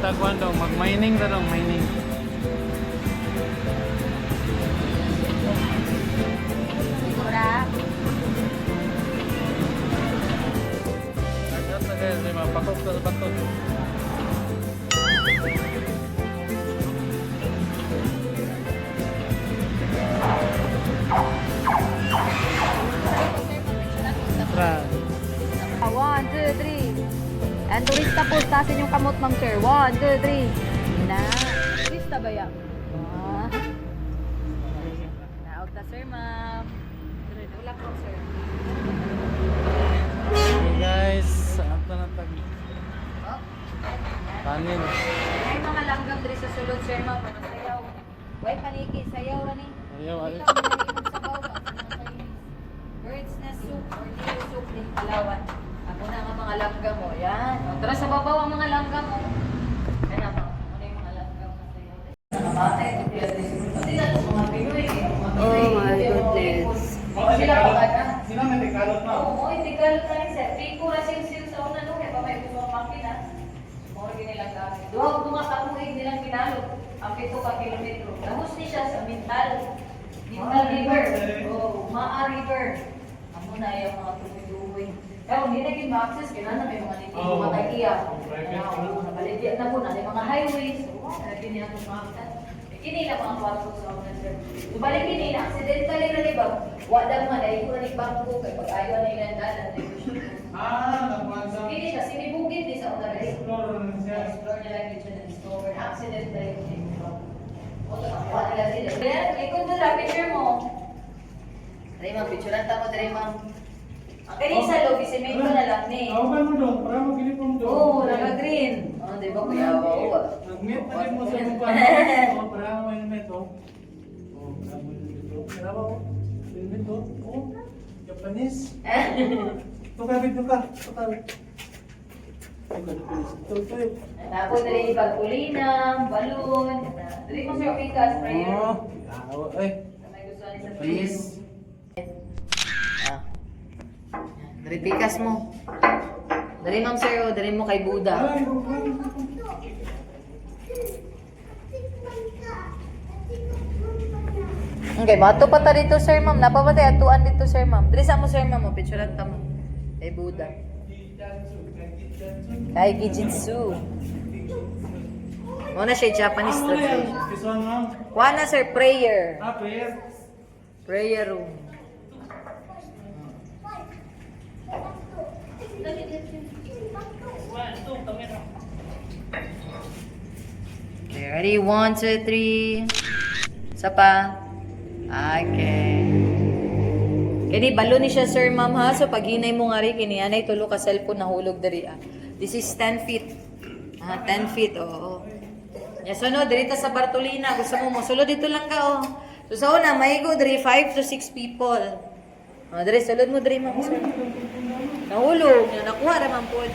tagwan daw, mag-mining na daw, mining. Ora. Agad na guys, may mapakot sa bato. Tara. 1, 2, 3. And turista po, tasin yung kamot, ma'am sir. 1, 2, 3. Na. Turista ba yan? Ah. Na-out na sir, ma'am. Wala po, sir. Okay guys, saan na natag? Oh. Tanin. May mga langgam diri sa sulod, sir, ma'am. Sayaw. Why paniki? Sayaw, rani. Ayaw, ayaw. Ikaw, manahimog sa bawah. Bird's nest soup or deer soup din Palawan. Ako na ang mga langgam mo. Yan. O, tara sa babaw ang mga langgam mo. Yan na, ma'am. Ano yung mga langgam na sayaw? Mga bata, ito pati na ito mga Pinoy. Oh my goodness. Sila pa ka? Sila may tikalot na. Oo, itigalot na rin sir. Pico na sil sa una no, kaya pa may bumang makina. Mawag nilang gamit. Duwag mga kamuhig nilang pinalot. Ang 7 ka kilometro. Nahus ni siya sa Mintal. Mintal River. Oh, Maa River. Amo na yung mga tubig-tubig. Kaya hindi naging access, kailan na may mga nito, mga tagiya. Nabaligyan na po na, may mga highways. Nalagyan niya itong mga kini na mga kwarto sa mga sir. Ibalik kini na, accidental na libang. Wala mga dahil ko na ni bangko, kay pag-ayaw na yung dalan. Nakuha sa Kini siya, sinibugit di sa una rin. explore na siya. Explore nila yung siya na-discover. Accidental yung siya. O, nakakuha nila sila. Kaya, ikot mo na, picture mo. Dali ma'am, picturean mo, dali ma'am. Ang kani sa lobby, semento na lang ni. Awakan mo doon, para mag-ilipon doon. Oo, naka-green. Oh, di ba kuya? Oo. Nag-meet na din mo sa mukha. Oh, para mo helmet, oh. Oh, para mo helmet, oh. Para mo, helmet, oh. Oh, Japanese. Ito ka, ito ka. Ito ka. Ito. Tapos dali pagkulinang, balon. Dali mo sir, Pika, sprayer. Oh, ay. May gusto ni sa Please. Dali pikas mo. Dali ma'am sir, oh, dali mo kay Buddha. Ay, Okay, bato pa ta dito sir ma'am. Napapatay atuan dito sir ma'am. Dali sa mo sir ma'am, picturean ta mo. Kay Buddha. Kay Gijitsu. Muna siya Japanese translation. This one, ma'am. Kuha na sir, prayer. Prayer. Prayer room. Okay, ready? 1, 2, 3. Isa pa. Okay. Kini balo ni siya sir ma'am ha. So pag hinay mo nga rin, kini anay tulo ka cellphone nahulog dari ah. This is 10 feet. 10 feet, oo. Yeah, so no, dito sa Bartolina, gusto mo sulod dito lang ka oh. So sa una, maigo dari 5 to 6 people. Dari sulod mo dari ma'am sir. Nahulog, nakuha naman po.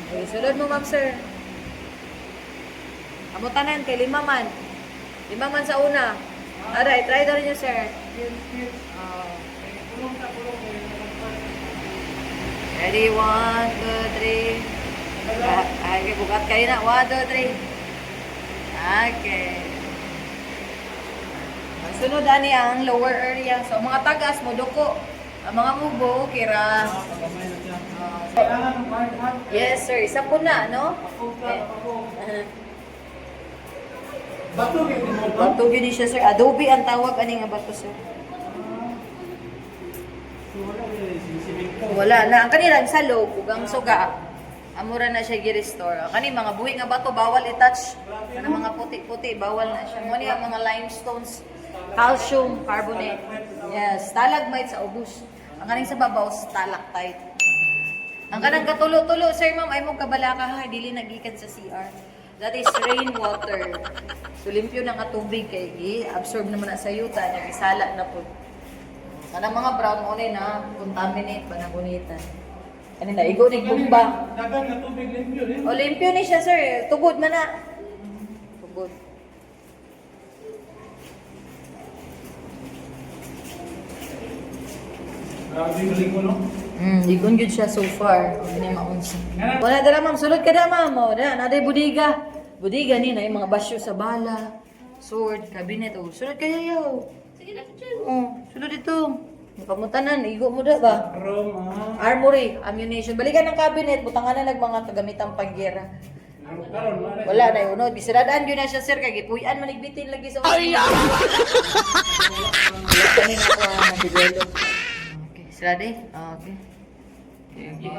Okay, sulod mo ma'am sir. Amutanan kay 5 man. 5 man sa una. Alright, try daw rin nyo sir. Ready, 1, 2, 3. Okay, bukat kayo na. 1, 2, 3. Okay. Ang sunod ani ang lower area. So, mga tagas mo, duko. Ang mga mubo, kira. Yes, sir. Isa po na, no? Bato kayo din mo. Bato gini siya, sir. Adobe ang tawag. Ani nga bato, sir? Wala na. Ang kanilang salog, ugang suga. Amura na siya gi-restore. Ang kani mga buhi nga bato, bawal i-touch. Ang mga puti-puti, bawal na siya. Muna yung mga limestones, calcium, carbonate. Yes, stalagmite sa ubos. Ang kaning sa babaw, stalactite. Ang kanang katulo-tulo, sir ma'am, ay mong kabalaka ha, dili nagikan sa CR. That is rainwater. So, limpyo na nga tubig kay i-absorb naman na sa yuta, nag-isala na po. Kanang mga brown mo na contaminate ba na gunitan. Kanina, igo ni bumba. Dagan na tubig limpyo din. O, limpyo ni siya, sir. Tubod man na. Tubod. Grabe galing ko, no? Igon good siya so far. Hindi maunsa. Wala dala ma'am, sulod ka na ma'am. O, na, naday budiga. Budiga ni na yung mga basyo sa bala, sword, cabinet. O, sulod kayo yaw. Sige na, sulod ito. Pamutanan, igo mo da ba? Roma. Armory, ammunition. Balikan ng cabinet, butangan na mga kagamitang panggera. Karon, Wala na yun, no? Bisiradaan yun na siya, sir. Kaya gipuyan, manigbitin lagi sa ulo. Wala kanina ko na-develop. Okay, sirade? Okay. Okay.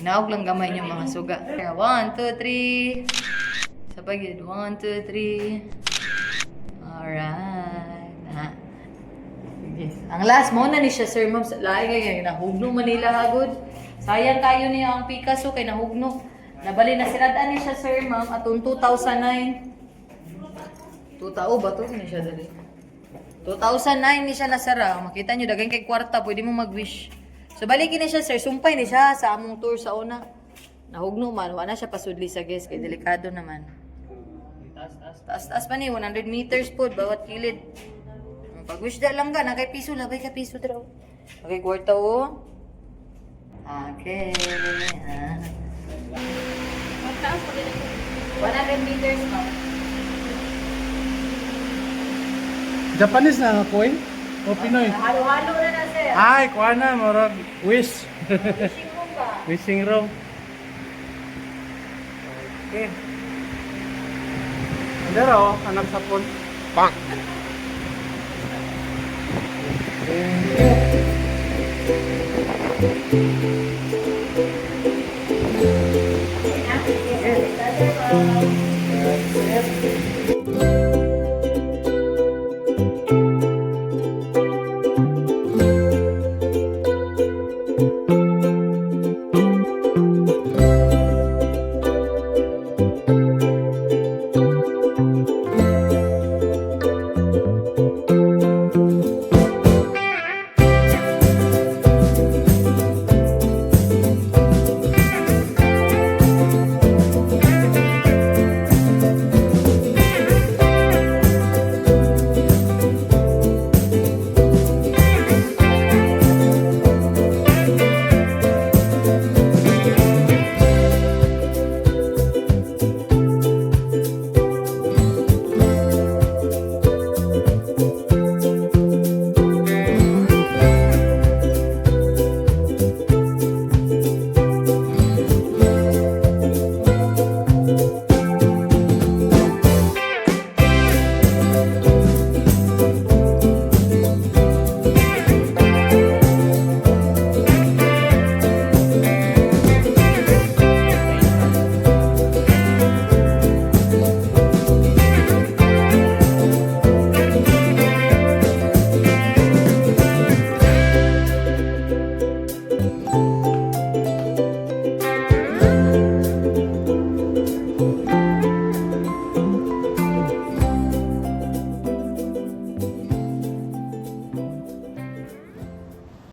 Inaog lang gamay niyo mga suga. 1, 2, 3. Sabay yun. 1, 2, 3. Alright. Yes. Ang last, mo na ni siya, sir, ma'am. Lahi kayo, nahugno Manila hagod. Sayang kayo niya ang Picasso kay nahugno. Nabali na siradaan ni siya, sir, ma'am. Atong 2009. 2000 ba to? Hindi siya dali. 2009 ni siya nasara. Makita nyo, dagang kay kwarta. Pwede mo mag-wish. So, balikin ni siya, sir. Sumpay ni siya sa among tour sa una. Nahugno man. Wala siya pasudli sa guest. Kay delikado naman. Taas pa ni. 100 meters po. Bawat kilid. Pag-wish da lang ka. Nakay piso. Labay ka piso daw. Okay, kwarta o. Okay. 100 meters pa. Japanese na nga coin? O Pinoy? Halo-halo na sir. Ay, kuha na, marag wish. Fishing room ba? Wishing room. Okay. Andero, anak sapon. Bang! Okay.